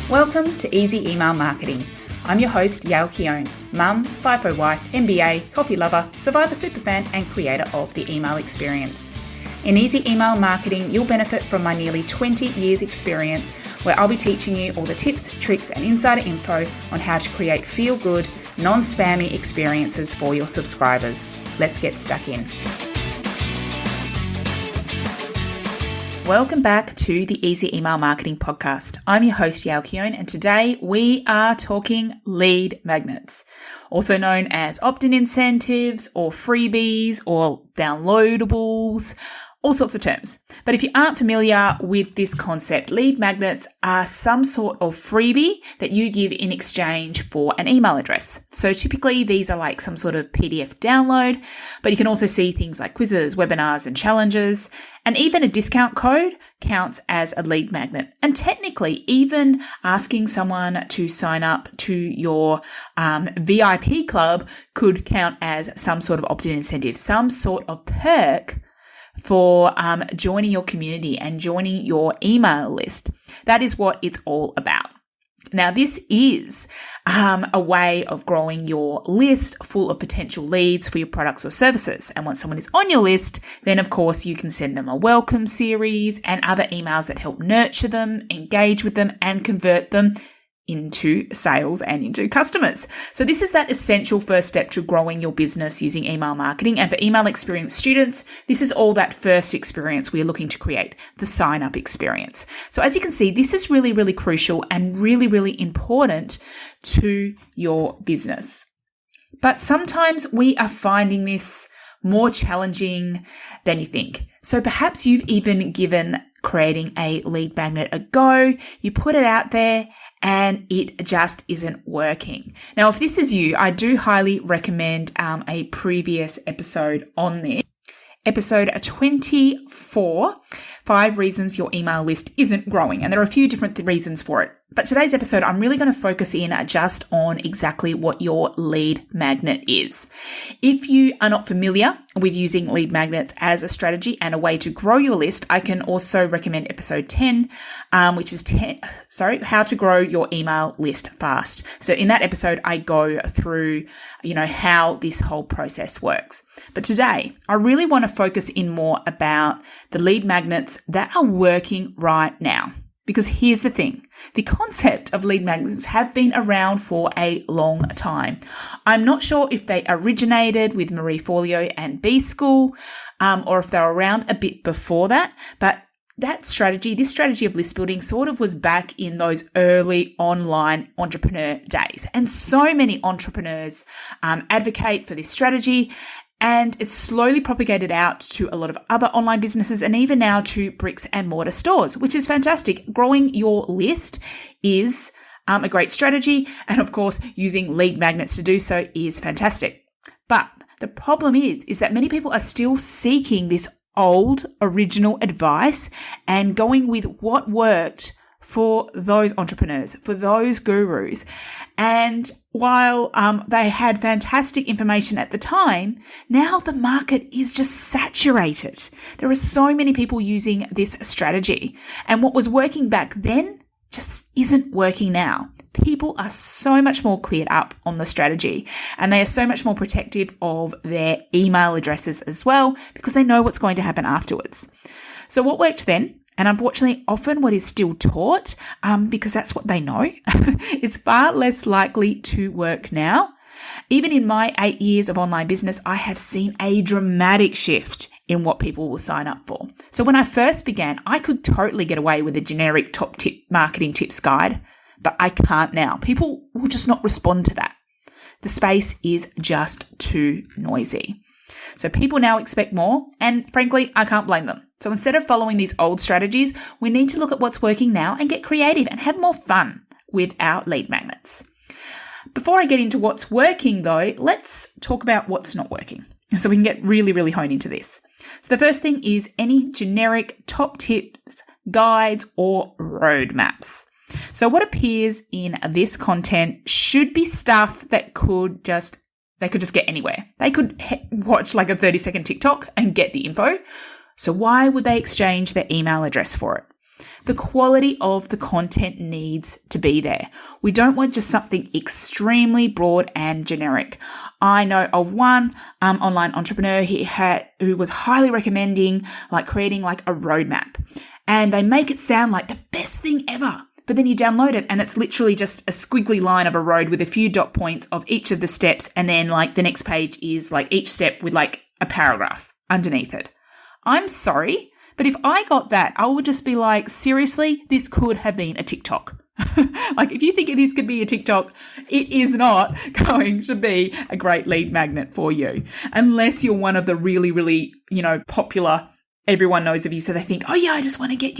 Welcome to Easy Email Marketing. I'm your host, Yael Keown, mum, FIFO wife, MBA, coffee lover, survivor superfan, and creator of the email experience. In Easy Email Marketing, you'll benefit from my nearly 20 years experience, where I'll be teaching you all the tips, tricks, and insider info on how to create feel-good, non-spammy experiences for your subscribers. Let's get stuck in. Welcome back to the Easy Email Marketing Podcast. I'm your host, Yael Keown, and today we are talking lead magnets, also known as opt-in incentives or freebies or downloadables, all sorts of terms. But if you aren't familiar with this concept, lead magnets are some sort of freebie that you give in exchange for an email address. So typically these are like some sort of PDF download, but you can also see things like quizzes, webinars, and challenges. And even a discount code counts as a lead magnet. And technically, even asking someone to sign up to your VIP club could count as some sort of opt-in incentive, some sort of perk for joining your community and joining your email list. That is what it's all about. Now, this is a way of growing your list full of potential leads for your products or services. And once someone is on your list, then of course you can send them a welcome series and other emails that help nurture them, engage with them, and convert them into sales and into customers. So this is that essential first step to growing your business using email marketing. And for email experience students, this is all that first experience we are looking to create, the sign up experience. So as you can see, this is really, really crucial and really, really important to your business. But sometimes we are finding this more challenging than you think. So perhaps you've even given creating a lead magnet a go, you put it out there, and it just isn't working. Now, if this is you, I do highly recommend a previous episode on this. Episode 24, 5 reasons your email list isn't growing. And there are a few different reasons for it. But today's episode, I'm really going to focus in just on exactly what your lead magnet is. If you are not familiar with using lead magnets as a strategy and a way to grow your list, I can also recommend episode 10, which is how to grow your email list fast. So in that episode, I go through, how this whole process works. But today, I really want to focus in more about the lead magnets that are working right now. Because here's the thing, the concept of lead magnets have been around for a long time. I'm not sure if they originated with Marie Forleo and B School, or if they were around a bit before that, but this strategy of list building sort of was back in those early online entrepreneur days. And so many entrepreneurs advocate for this strategy. And it's slowly propagated out to a lot of other online businesses and even now to bricks and mortar stores, which is fantastic. Growing your list is a great strategy. And of course, using lead magnets to do so is fantastic. But the problem is that many people are still seeking this old original advice and going with what worked for those entrepreneurs, for those gurus. And while they had fantastic information at the time, now the market is just saturated. There are so many people using this strategy. And what was working back then just isn't working now. People are so much more cleared up on the strategy, and they are so much more protective of their email addresses as well, because they know what's going to happen afterwards. So what worked then, and unfortunately, often what is still taught, because that's what they know, it's far less likely to work now. Even in my 8 years of online business, I have seen a dramatic shift in what people will sign up for. So when I first began, I could totally get away with a generic top tip marketing tips guide, but I can't now. People will just not respond to that. The space is just too noisy. So people now expect more, and frankly, I can't blame them. So instead of following these old strategies, we need to look at what's working now and get creative and have more fun with our lead magnets. Before I get into what's working though, let's talk about what's not working, so we can get really, really hone into this. So the first thing is any generic top tips, guides, or roadmaps. So what appears in this content should be stuff that they could just get anywhere. They could watch like a 30-second TikTok and get the info. So why would they exchange their email address for it? The quality of the content needs to be there. We don't want just something extremely broad and generic. I know of one online entrepreneur who was highly recommending creating a roadmap, and they make it sound like the best thing ever. But then you download it and it's literally just a squiggly line of a road with a few dot points of each of the steps, and then the next page is each step with a paragraph underneath it. I'm sorry, but if I got that, I would just be seriously, this could have been a TikTok. If you think this could be a TikTok, it is not going to be a great lead magnet for you, unless you're one of the really, really, popular, everyone knows of you. So they think, oh yeah, I just want to get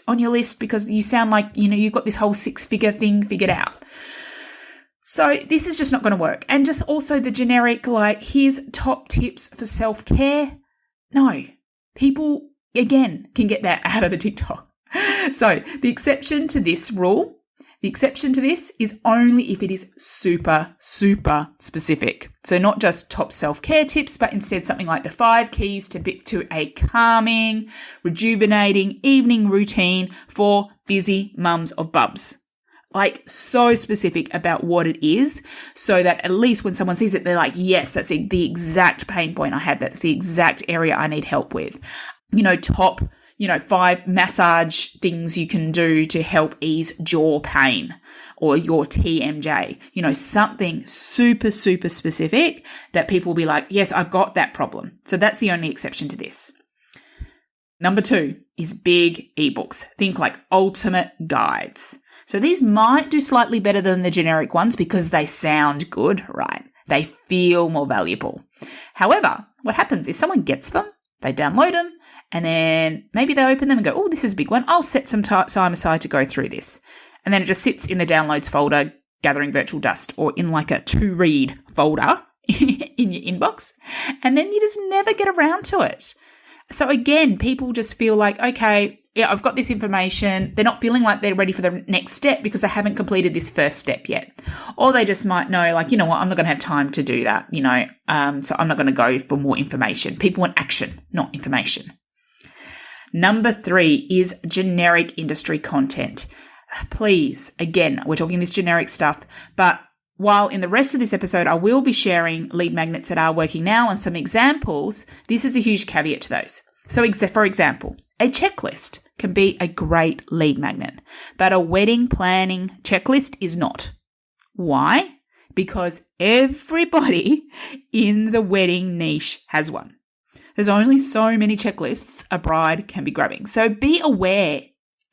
on your list because you sound like, you've got this whole 6-figure thing figured out. So this is just not going to work. And just also the generic, here's top tips for self-care. No, people, again, can get that out of a TikTok. So the exception to this is only if it is super, super specific. So not just top self-care tips, but instead something like the 5 keys to a calming, rejuvenating evening routine for busy mums of bubs. So specific about what it is, so that at least when someone sees it, they're like, yes, that's the exact pain point I have. That's the exact area I need help with. Top 5 massage things you can do to help ease jaw pain, or your TMJ, something super, super specific that people will be like, yes, I've got that problem. So that's the only exception to this. Number 2 is big ebooks. Think ultimate guides. So these might do slightly better than the generic ones because they sound good, right? They feel more valuable. However, what happens is someone gets them, they download them, and then maybe they open them and go, oh, this is a big one. I'll set some time aside to go through this. And then it just sits in the downloads folder, gathering virtual dust, or in a to-read folder in your inbox. And then you just never get around to it. So again, people just feel okay, yeah, I've got this information. They're not feeling like they're ready for the next step because they haven't completed this first step yet. Or they just might know, I'm not going to have time to do that, so I'm not going to go for more information. People want action, not information. Number 3 is generic industry content. Please, again, we're talking this generic stuff, but while in the rest of this episode, I will be sharing lead magnets that are working now and some examples, this is a huge caveat to those. So for example, a checklist can be a great lead magnet, but a wedding planning checklist is not. Why? Because everybody in the wedding niche has one. There's only so many checklists a bride can be grabbing. So be aware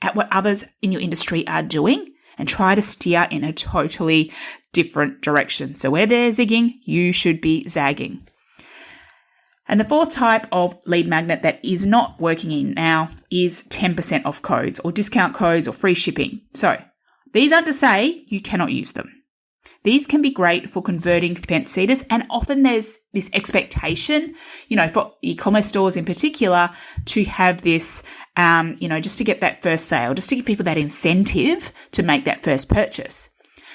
at what others in your industry are doing and try to steer in a totally different direction. So where they're zigging, you should be zagging. And the 4th type of lead magnet that is not working in now is 10% off codes or discount codes or free shipping. So these aren't to say you cannot use them. These can be great for converting fence seaters, and often there's this expectation, for e-commerce stores in particular, to have this, just to get that first sale, just to give people that incentive to make that first purchase.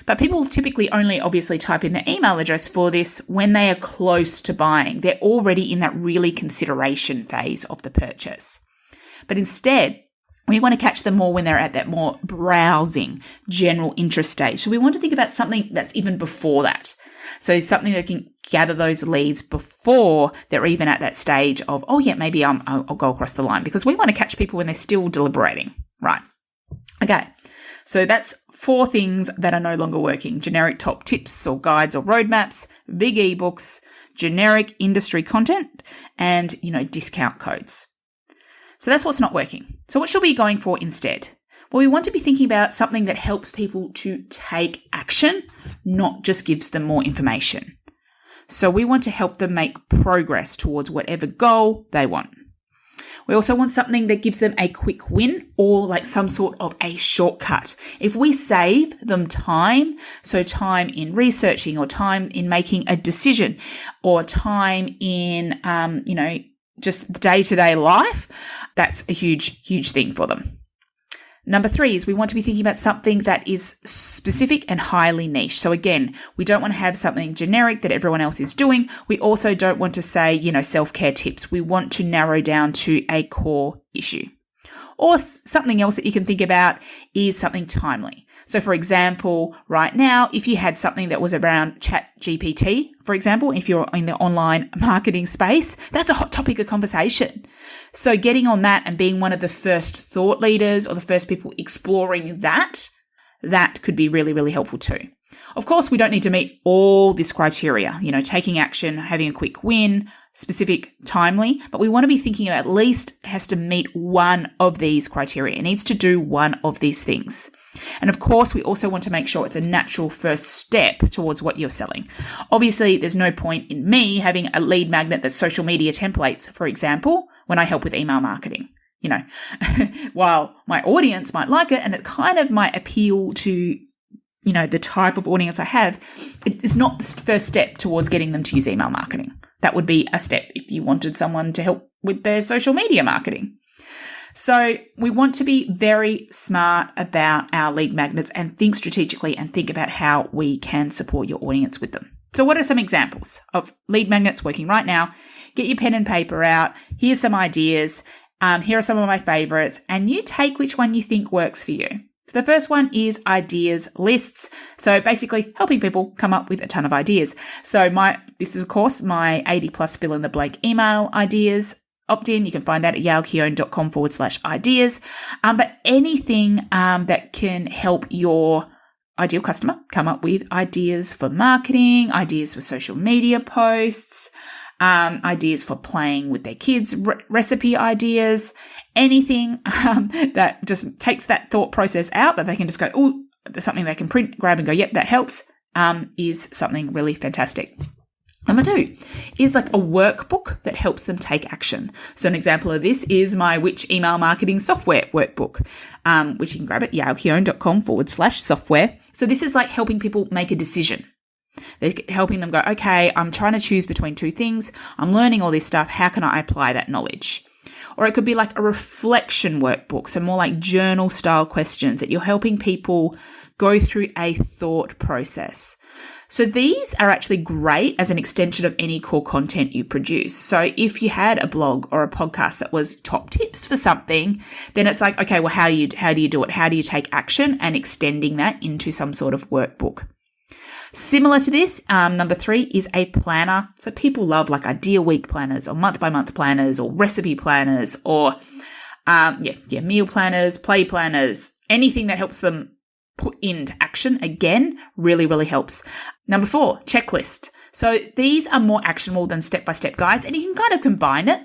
But people typically only obviously type in their email address for this when they are close to buying. They're already in that really consideration phase of the purchase. But instead, we want to catch them more when they're at that more browsing, general interest stage. So we want to think about something that's even before that. So something that can gather those leads before they're even at that stage of, oh yeah, maybe I'll go across the line, because we want to catch people when they're still deliberating. Right. Okay. So that's 4 things that are no longer working: generic top tips or guides or roadmaps, big ebooks, generic industry content, and, discount codes. So that's what's not working. So what should we be going for instead? Well, we want to be thinking about something that helps people to take action, not just gives them more information. So we want to help them make progress towards whatever goal they want. We also want something that gives them a quick win, or some sort of a shortcut. If we save them time, so time in researching, or time in making a decision, or time in, just day-to-day life, that's a huge, huge thing for them. Number 3 is we want to be thinking about something that is specific and highly niche. So again, we don't want to have something generic that everyone else is doing. We also don't want to say, self-care tips. We want to narrow down to a core issue. Or something else that you can think about is something timely. So for example, right now, if you had something that was around ChatGPT, for example, if you're in the online marketing space, that's a hot topic of conversation. So getting on that and being one of the first thought leaders or the first people exploring that could be really, really helpful too. Of course, we don't need to meet all this criteria, taking action, having a quick win, specific, timely, but we want to be thinking at least has to meet one of these criteria. It needs to do one of these things. And of course, we also want to make sure it's a natural first step towards what you're selling. Obviously, there's no point in me having a lead magnet that's social media templates, for example, when I help with email marketing. While my audience might like it and it kind of might appeal to, the type of audience I have, it's not the first step towards getting them to use email marketing. That would be a step if you wanted someone to help with their social media marketing. So we want to be very smart about our lead magnets and think strategically and think about how we can support your audience with them. So what are some examples of lead magnets working right now? Get your pen and paper out. Here's some ideas. Here are some of my favorites, and you take which one you think works for you. So the first one is ideas lists. So basically helping people come up with a ton of ideas. So this is of course my 80 plus fill in the blank email ideas opt-in. You can find that at yaelkeown.com/ideas. But anything that can help your ideal customer come up with ideas for marketing, ideas for social media posts, ideas for playing with their kids, recipe ideas, anything that just takes that thought process out that they can just go, oh, there's something they can print, grab and go, yep, that helps, is something really fantastic. Number 2 is like a workbook that helps them take action. So an example of this is my Which Email Marketing Software workbook, which you can grab at yaelkeown.com/software. So this is like helping people make a decision. They're helping them go, okay, I'm trying to choose between two things. I'm learning all this stuff. How can I apply that knowledge? Or it could be like a reflection workbook. So more like journal style questions that you're helping people go through a thought process. So these are actually great as an extension of any core content you produce. So if you had a blog or a podcast that was top tips for something, then it's like, okay, well, how do you do it? How do you take action? And extending that into some sort of workbook. Similar to this, number 3 is a planner. So people love like idea week planners or month by month planners or recipe planners or meal planners, play planners, anything that helps them put into action, again, really, really helps. Number 4, checklist. So these are more actionable than step-by-step guides, and you can kind of combine it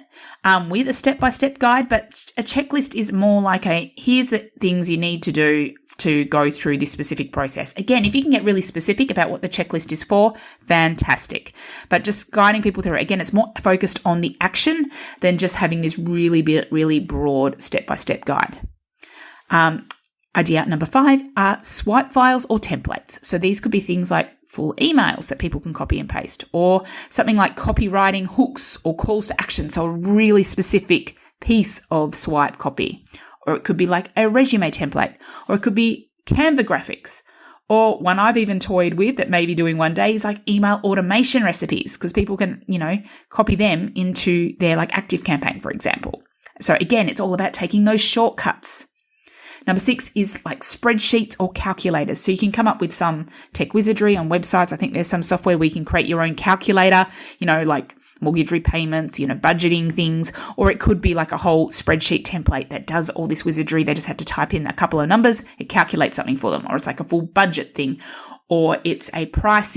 with a step-by-step guide, but a checklist is more like here's the things you need to do to go through this specific process. Again, if you can get really specific about what the checklist is for, fantastic. But just guiding people through it, again, it's more focused on the action than just having this really, really broad step-by-step guide. Idea number 5 are swipe files or templates. So these could be things like full emails that people can copy and paste, or something like copywriting hooks or calls to action. So a really specific piece of swipe copy. Or it could be like a resume template, or it could be Canva graphics. Or one I've even toyed with that maybe doing one day is like email automation recipes, because people can, copy them into their like active campaign, for example. So again, it's all about taking those shortcuts. Number 6 is like spreadsheets or calculators. So you can come up with some tech wizardry on websites. I think there's some software where you can create your own calculator, like mortgage repayments, budgeting things, or it could be like a whole spreadsheet template that does all this wizardry. They just have to type in a couple of numbers. It calculates something for them, or it's like a full budget thing, or it's a price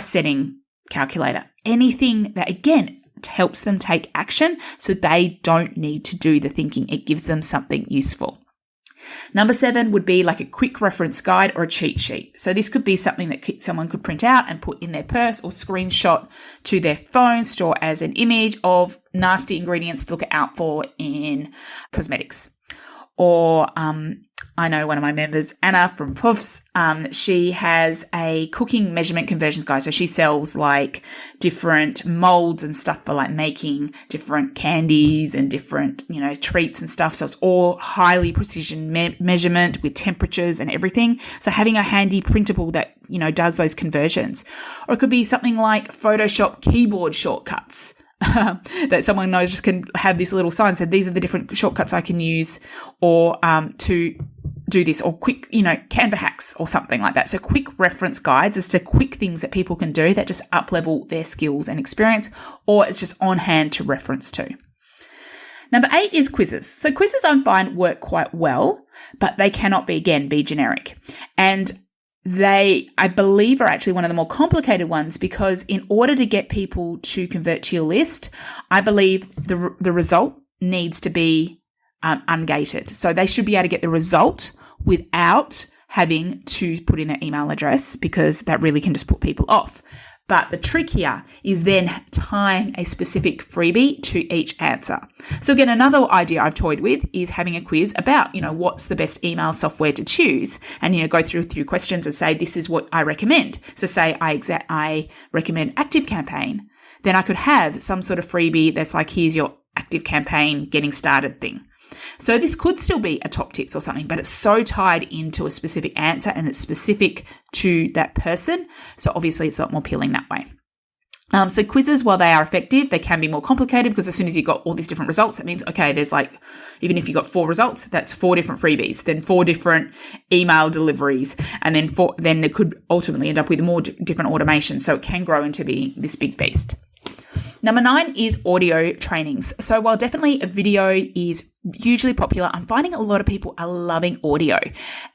setting calculator. Anything that, again, helps them take action so they don't need to do the thinking. It gives them something useful. Number 7 would be like a quick reference guide or a cheat sheet. So this could be something that someone could print out and put in their purse or screenshot to their phone, store as an image of nasty ingredients to look out for in cosmetics. Or I know one of my members, Anna from Puffs, she has a cooking measurement conversions guide. So she sells like different molds and stuff for like making different candies and different, treats and stuff. So it's all highly precision measurement with temperatures and everything. So having a handy printable that, does those conversions. Or it could be something like Photoshop keyboard shortcuts. that someone knows just can have this little sign said, these are the different shortcuts I can use or to do this, or quick, Canva hacks or something like that. So quick reference guides as to quick things that people can do that just up-level their skills and experience, or it's just on hand to reference to. Number 8 is quizzes. So quizzes I find work quite well, but they cannot be generic. And they, I believe, are actually one of the more complicated ones, because in order to get people to convert to your list, I believe the result needs to be ungated. So they should be able to get the result without having to put in their email address, because that really can just put people off. But the trick here is then tying a specific freebie to each answer. So again, another idea I've toyed with is having a quiz about, what's the best email software to choose, and, go through a few questions and say, this is what I recommend. So say I recommend ActiveCampaign. Then I could have some sort of freebie that's like, here's your ActiveCampaign getting started thing. So this could still be a top tips or something, but it's so tied into a specific answer and it's specific to that person. So obviously it's a lot more appealing that way. So quizzes, while they are effective, they can be more complicated, because as soon as you've got all these different results, that means, okay, there's even if you got 4 results, that's 4 different freebies, then 4 different email deliveries, and then it could ultimately end up with more different automations. So it can grow into be this big beast. Number 9 is audio trainings. So while definitely a video is hugely popular, I'm finding a lot of people are loving audio.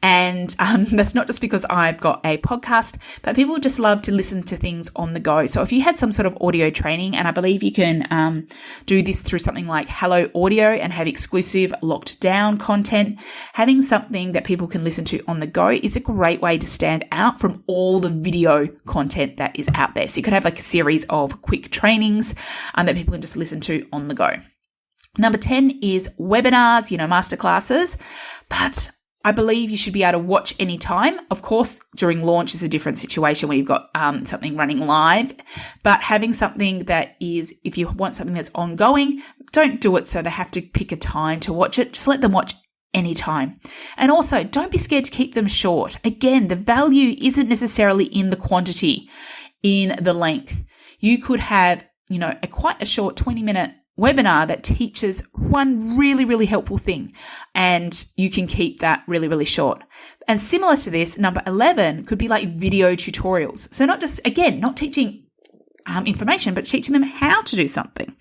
And that's not just because I've got a podcast, but people just love to listen to things on the go. So if you had some sort of audio training, and I believe you can do this through something like Hello Audio and have exclusive locked down content, having something that people can listen to on the go is a great way to stand out from all the video content that is out there. So you could have like a series of quick trainings that people can just listen to on the go. Number 10 is webinars, masterclasses, but I believe you should be able to watch anytime. Of course, during launch is a different situation where you've got something running live, but having something that is, if you want something that's ongoing, don't do it so they have to pick a time to watch it. Just let them watch anytime. And also, don't be scared to keep them short. Again, the value isn't necessarily in the quantity, in the length. You could have, quite a short 20-minute webinar that teaches one really, really helpful thing, and you can keep that really, really short. And similar to this, number 11 could be like video tutorials. So not just, again, not teaching information, but teaching them how to do something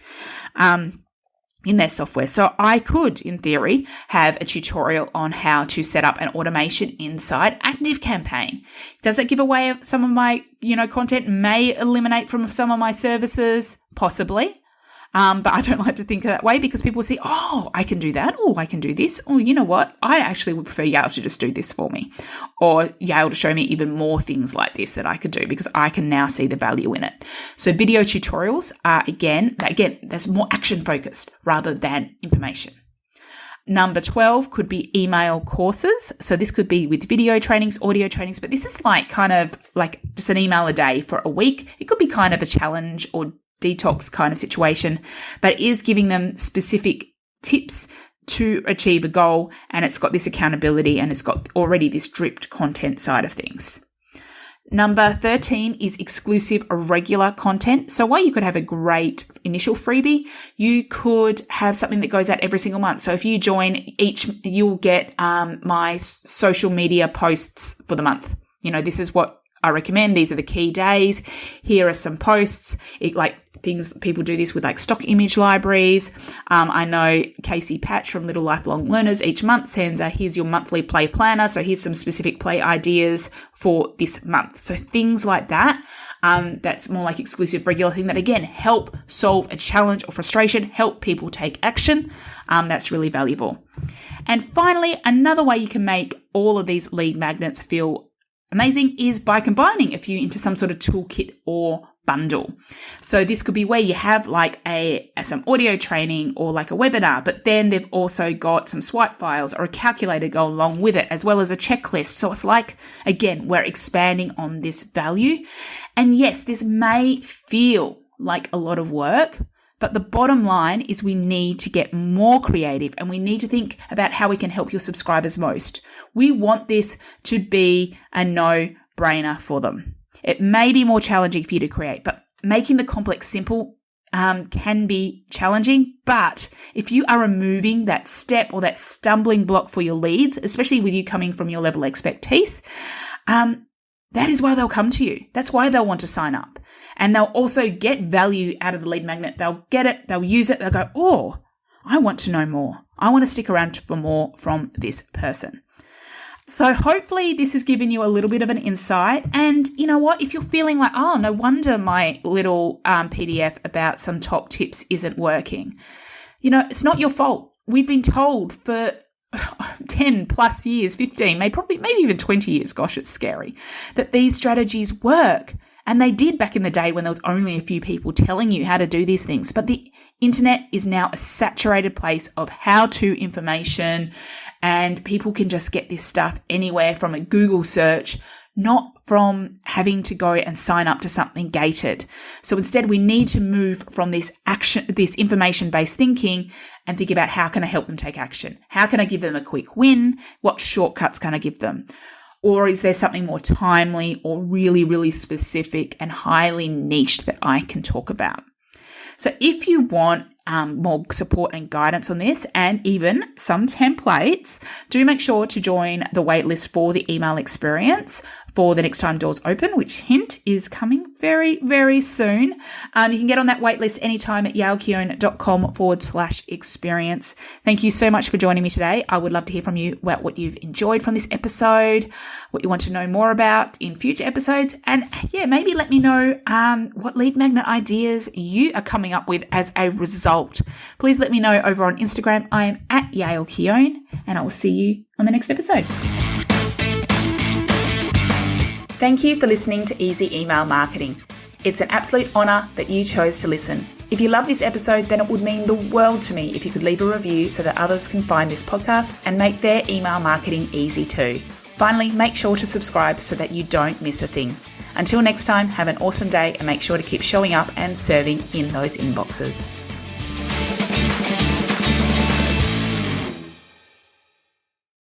in their software. So I could, in theory, have a tutorial on how to set up an automation inside ActiveCampaign. Does that give away some of my, content? May eliminate from some of my services? Possibly. But I don't like to think that way, because people see, oh, I can do that. Oh, I can do this. Oh, you know what? I actually would prefer Yale to just do this for me, or Yale to show me even more things like this that I could do, because I can now see the value in it. So video tutorials are, again, that's more action focused rather than information. Number 12 could be email courses. So this could be with video trainings, audio trainings, but this is kind of like just an email a day for a week. It could be kind of a challenge or detox kind of situation, but it is giving them specific tips to achieve a goal, and it's got this accountability, and it's got already this dripped content side of things. Number 13 is exclusive regular content. So while you could have a great initial freebie, you could have something that goes out every single month. So if you join you'll get my social media posts for the month. This is what I recommend. These are the key days. Here are some posts. Things people do this with stock image libraries. I know Casey Patch from Little Lifelong Learners each month sends here's your monthly play planner. So here's some specific play ideas for this month. So things like that. That's more like exclusive regular thing that, again, help solve a challenge or frustration, help people take action. That's really valuable. And finally, another way you can make all of these lead magnets feel amazing is by combining a few into some sort of toolkit or bundle. So this could be where you have some audio training or a webinar, but then they've also got some swipe files or a calculator go along with it, as well as a checklist. So it's again, we're expanding on this value. And yes, this may feel like a lot of work, but the bottom line is we need to get more creative, and we need to think about how we can help your subscribers most. We want this to be a no-brainer for them. It may be more challenging for you to create, but making the complex simple can be challenging, but if you are removing that step or that stumbling block for your leads, especially with you coming from your level of expertise, that is why they'll come to you. That's why they'll want to sign up. And they'll also get value out of the lead magnet. They'll get it, they'll use it, they'll go, oh, I want to know more. I want to stick around for more from this person. So hopefully this has given you a little bit of an insight. And you know what? If you're feeling like, oh, no wonder my little PDF about some top tips isn't working, it's not your fault. We've been told for 10 plus years, 15, maybe even 20 years, gosh, it's scary, that these strategies work. And they did back in the day when there was only a few people telling you how to do these things. But the internet is now a saturated place of how-to information, and people can just get this stuff anywhere from a Google search, not from having to go and sign up to something gated. So instead, we need to move from this information-based thinking and think about how can I help them take action? How can I give them a quick win? What shortcuts can I give them? Or is there something more timely or really, really specific and highly niched that I can talk about? So if you want more support and guidance on this and even some templates, do make sure to join the waitlist for the email experience for the next time doors open, which hint is coming very, very soon. You can get on that waitlist anytime at yaelkeown.com/experience. Thank you so much for joining me today. I would love to hear from you about what you've enjoyed from this episode, what you want to know more about in future episodes, and maybe let me know what lead magnet ideas you are coming up with as a result. Please let me know over on Instagram. I am at yaelkeown, and I will see you on the next episode. Thank you for listening to Easy Email Marketing. It's an absolute honor that you chose to listen. If you love this episode, then it would mean the world to me if you could leave a review so that others can find this podcast and make their email marketing easy too. Finally, make sure to subscribe so that you don't miss a thing. Until next time, have an awesome day and make sure to keep showing up and serving in those inboxes.